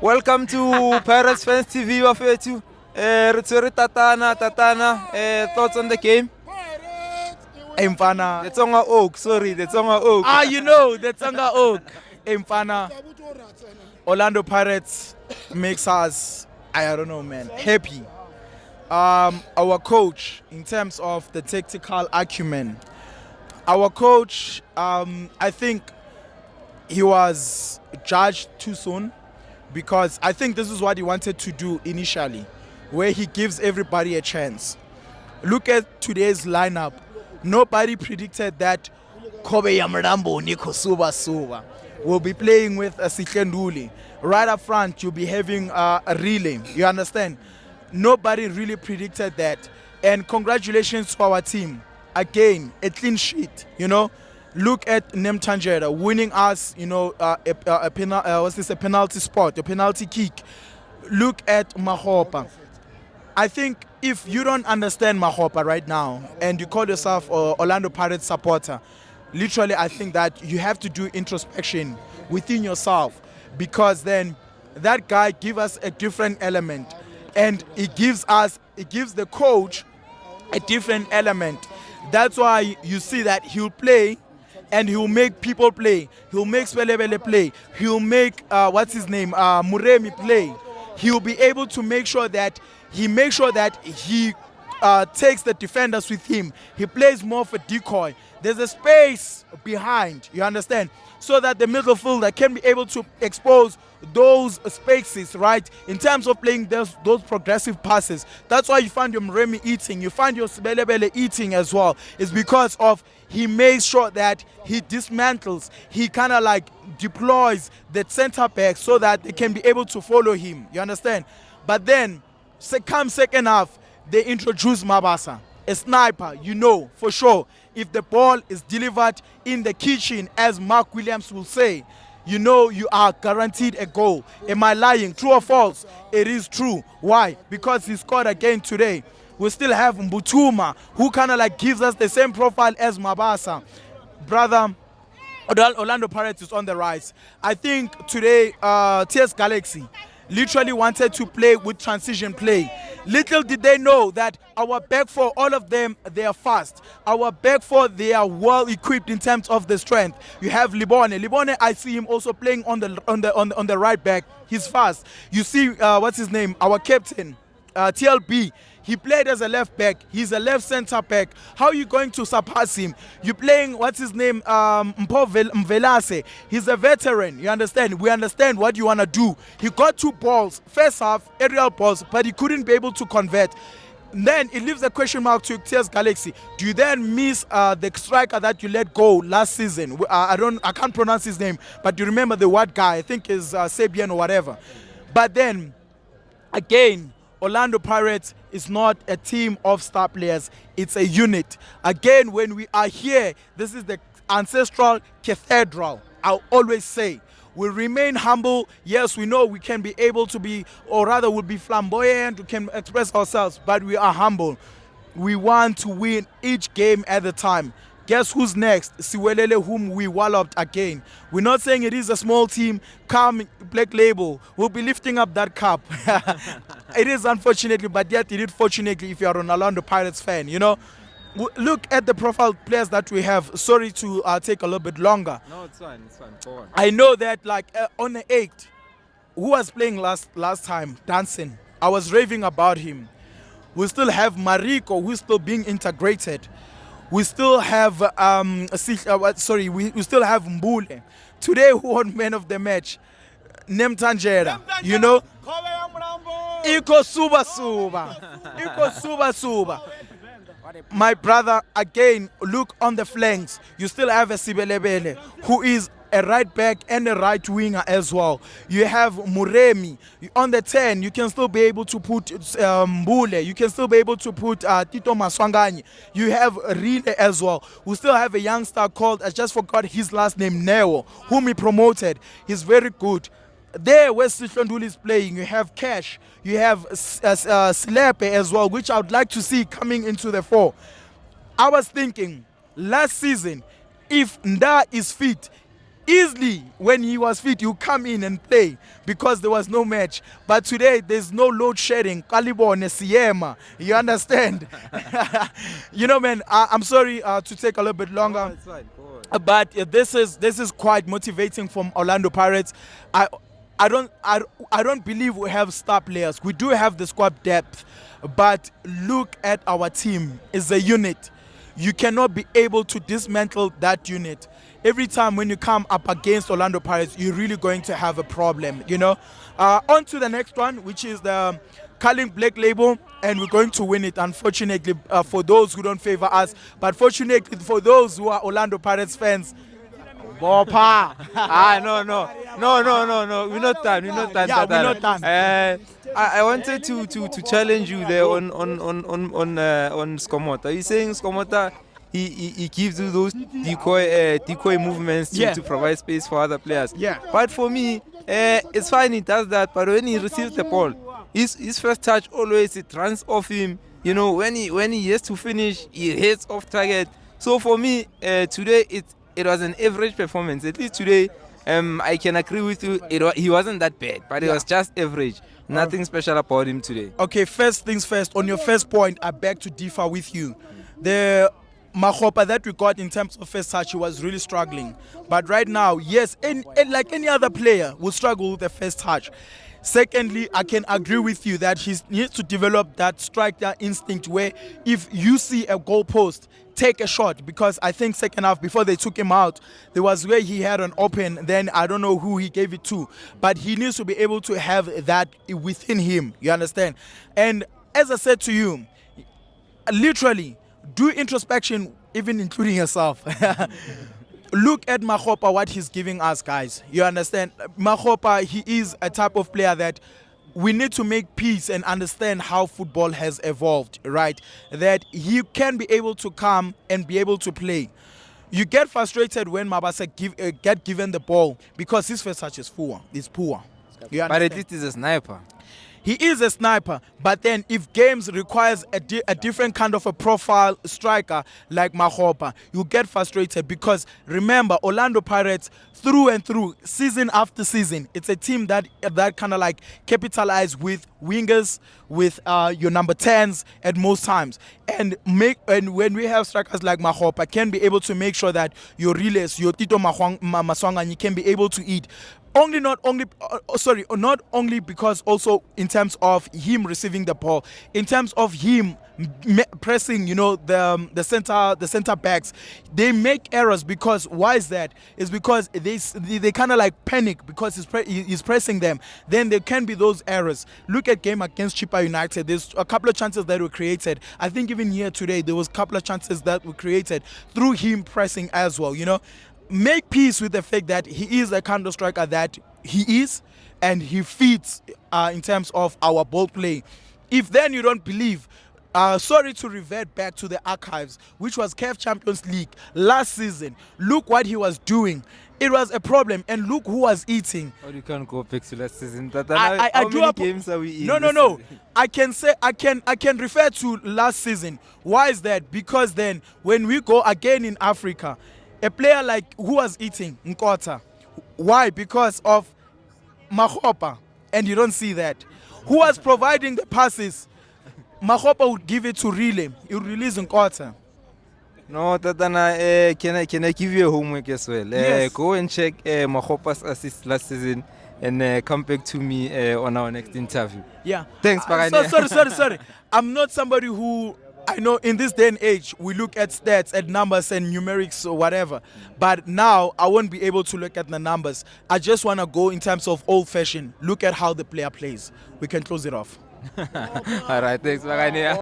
Welcome to Pirates Fans TV of you. Tatana. Thoughts on the game? Mfana. The Tonga Oak, sorry, the Tonga Oak. You know, the Tonga Oak. Mfana. Orlando Pirates makes us, I don't know, man, happy. Our coach, in terms of the tactical acumen, our coach, I think he was judged too soon, because I think this is what he wanted to do initially, where he gives everybody a chance. Look at today's lineup. Nobody predicted that Kobe Yamrambo Niko Suba will be playing with Sihle Nduli. Right up front, you'll be having a Rele. You understand? Nobody really predicted that. And congratulations to our team. Again, a clean sheet, you know. Look at Nemtanjera winning us, you know, a penalty spot, a penalty kick. Look at Mahopa. I think if you don't understand Mahopa right now and you call yourself an Orlando Pirates supporter, literally I think that you have to do introspection within yourself, because then that guy gives us a different element, and it gives the coach a different element. That's why you see that he'll play and he'll make people play. He'll make Sebelebele play. He'll make Muremi play. He'll be able to make sure that he takes the defenders with him. He plays more for decoy. There's a space behind, you understand, so that the midfielder can be able to expose those spaces, right, in terms of playing those progressive passes. That's why you find your Muremi eating, you find your Sebelebele eating as well. It's because of he makes sure that he dismantles, he kind of like deploys the center back so that they can be able to follow him, you understand. But then come second half, they introduce Mabasa, a sniper, you know for sure. If the ball is delivered in the kitchen, as Mark Williams will say, you know you are guaranteed a goal. Am I lying? True or false? It is true. Why? Because he scored again today. We still have Mbutuma, who kind of like gives us the same profile as Mabasa. Brother, Orlando Pirates is on the rise. I think today, TS Galaxy literally wanted to play with transition play. Little did they know that our back four, all of them, they are fast. Our back four, they are well equipped in terms of the strength. You have Libone, I see him also playing on the right back. He's fast. You see, what's his name? Our captain, TLB. He played as a left back. He's a left center back. How are you going to surpass him? You're playing, what's his name? Mvelase. He's a veteran. You understand? We understand what you want to do. He got 2 balls. First half, aerial balls, but he couldn't be able to convert. Then it leaves a question mark to TS Galaxy. Do you then miss the striker that you let go last season? I can't pronounce his name, but you remember the white guy. I think is Sabian or whatever. But then, again, Orlando Pirates is not a team of star players. It's a unit. Again, when we are here, this is the ancestral cathedral. I'll always say, we remain humble. Yes, we know we can be able to be, or rather we'll be flamboyant, we can express ourselves, but we are humble. We want to win each game at a time. Guess who's next? Siwelele, whom we walloped again. We're not saying it is a small team. Come, Black Label. We'll be lifting up that cup. It is unfortunately, but yet it is fortunately if you're an Orlando Pirates fan, you know. Look at the profile players that we have. Sorry to take a little bit longer. No, it's fine. Go on. I know that like on the 8th, who was playing last time? Dancing. I was raving about him. We still have Mariko, who's still being integrated. We still have we still have Mbule. Today who won man of the match? Nemtanjera. You know? Iko suba. My brother, again, look on the flanks. You still have a Sebelebele, who is a right back and a right winger as well. You have Muremi. On the 10, you can still be able to put Mbule. You can still be able to put Tito Maswangani. You have Rele as well. We still have a youngster called, I just forgot his last name, Neo, whom he promoted. He's very good. There where Nduli is playing, you have Cash, you have Sihle as well, which I would like to see coming into the 4. I was thinking, last season, if Nda is fit, Easily, when he was fit, you come in and play because there was no match. But today, there's no load shedding. Kalibone, Siema. You understand? You know, man, I'm sorry to take a little bit longer. No, it's fine. Go on. But this is quite motivating from Orlando Pirates. I don't believe we have star players. We do have the squad depth, but look at our team. It's a unit. You cannot be able to dismantle that unit. Every time when you come up against Orlando Pirates, you're really going to have a problem, you know. On to the next one, which is the Carling Black Label, and we're going to win it, unfortunately, for those who don't favor us. But fortunately for those who are Orlando Pirates fans, Bopa. No. We're not done. Yeah, we're not done. I wanted to challenge you there on Skomota. You're saying Skomota he gives you those decoy movements to provide space for other players. Yeah. But for me, it's fine he does that. But when he receives the ball, his first touch always it runs off him. You know, when he has to finish, he hits off target. So for me, today it was an average performance. At least today, I can agree with you. He wasn't that bad, but it was just average. Nothing special about him today. Okay, first things first. On your first point, I beg to differ with you. The Mahopa that we got in terms of first touch, he was really struggling. But right now, yes, and like any other player will struggle with the first touch. Secondly, I can agree with you that he needs to develop that striker instinct where if you see a goalpost, take a shot, because I think second half before they took him out, there was where he had an open, then I don't know who he gave it to, but he needs to be able to have that within him, you understand? And as I said to you, literally, do introspection, even including yourself. Look at Mahopa, what he's giving us, guys. You understand? Mahopa, he is a type of player that we need to make peace and understand how football has evolved, right? That he can be able to come and be able to play. You get frustrated when Mabasa get given the ball because his first touch is poor. You But at least he's a sniper. He is a sniper, but then if games requires a different kind of a profile striker like Mahopa, you get frustrated because remember, Orlando Pirates through and through, season after season, it's a team that kind of like capitalize with wingers, with your number 10s at most times, and when we have strikers like Mahopa, can be able to make sure that your Reles, your Tito Maswanganyi can be able to eat. Not only because also in terms of him receiving the ball, in terms of him pressing, you know, the center backs, they make errors because why is that? It's because they kind of like panic because he's pressing them. Then there can be those errors. Look at game against Chippa United. There's a couple of chances that were created. I think even here today there was a couple of chances that were created through him pressing as well. You know. Make peace with the fact that he is a kind of striker that he is, and he fits in terms of our ball play. If then you don't believe, sorry to revert back to the archives, which was CAF Champions League last season. Look what he was doing. It was a problem, and look who was eating. Or you can't go back to last season. How many games are we in? No. I can say I can refer to last season. Why is that? Because then when we go again in Africa, a player like who was eating Nkota. Why? Because of Mahopa, and you don't see that. Who was providing the passes? Mahopa would give it to Rele. He would release Nkota. No, Tatana, can I give you a homework as well? Yes. Go and check Mahopa's assist last season and come back to me on our next interview. Yeah. Thanks, Pagani. Sorry. I'm not somebody who, I know in this day and age, we look at stats, at numbers and numerics or whatever. But now, I won't be able to look at the numbers. I just want to go in terms of old-fashioned. Look at how the player plays. We can close it off. All right, thanks, Pagani.